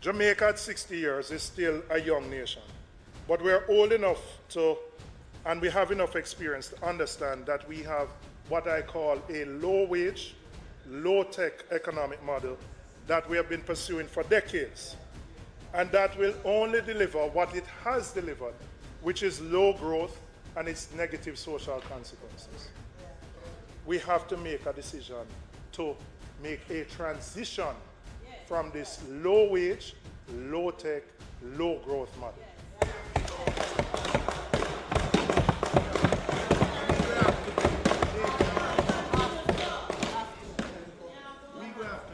Jamaica at 60 years is still a young nation, but we're old enough to, and we have enough experience to understand that we have what I call a low-wage, low-tech economic model that we have been pursuing for decades, and that will only deliver what it has delivered, which is low growth and its negative social consequences. We have to make a decision to make a transition from this low-wage, low-tech, low-growth model.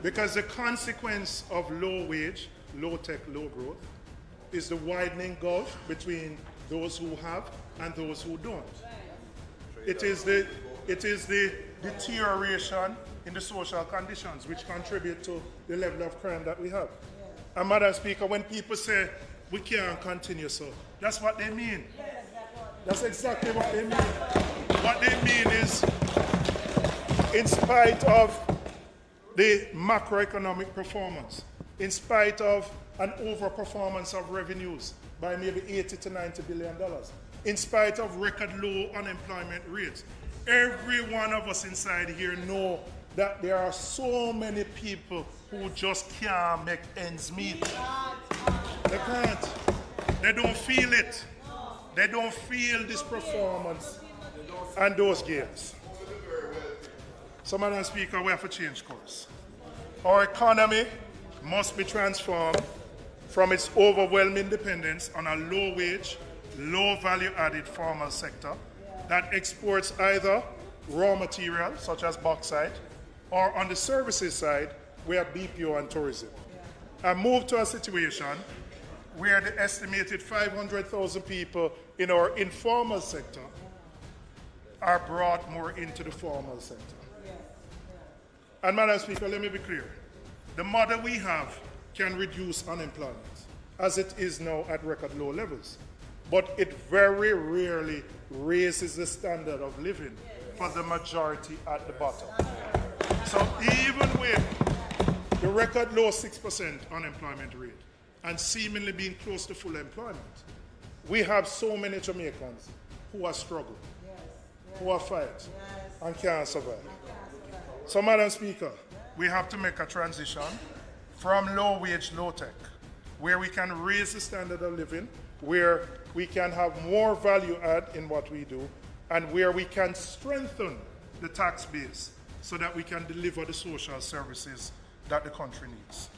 Because the consequence of low-wage, low-tech, low-growth is the widening gulf between those who have and those who don't. It is the deterioration in the social conditions which contribute to the level of crime that we have. And Madam Speaker, when people say we can't continue so, that's what they mean. That's exactly what they mean. What they mean is, in spite of the macroeconomic performance, in spite of an overperformance of revenues by maybe $80 to $90 billion, in spite of record low unemployment rates, every one of us inside here know that there are so many people who just can't make ends meet. They can't. They don't feel it. They don't feel this performance and those gains. So, Madam Speaker, we have to change course. Our economy must be transformed from its overwhelming dependence on a low-wage, low-value-added formal sector that exports either raw material, such as bauxite, or on the services side, we have BPO and tourism. And move to a situation where the estimated 500,000 people in our informal sector are brought more into the formal sector. And Madam Speaker, let me be clear. The model we have can reduce unemployment, as it is now at record low levels. But it very rarely raises the standard of living for the majority at the bottom. So even with the record low 6% unemployment rate and seemingly being close to full employment, we have so many Jamaicans who are struggling, who are fighting, and can't survive. So, Madam Speaker, we have to make a transition from low-wage, low-tech, where we can raise the standard of living, where we can have more value add in what we do, and where we can strengthen the tax base so that we can deliver the social services that the country needs.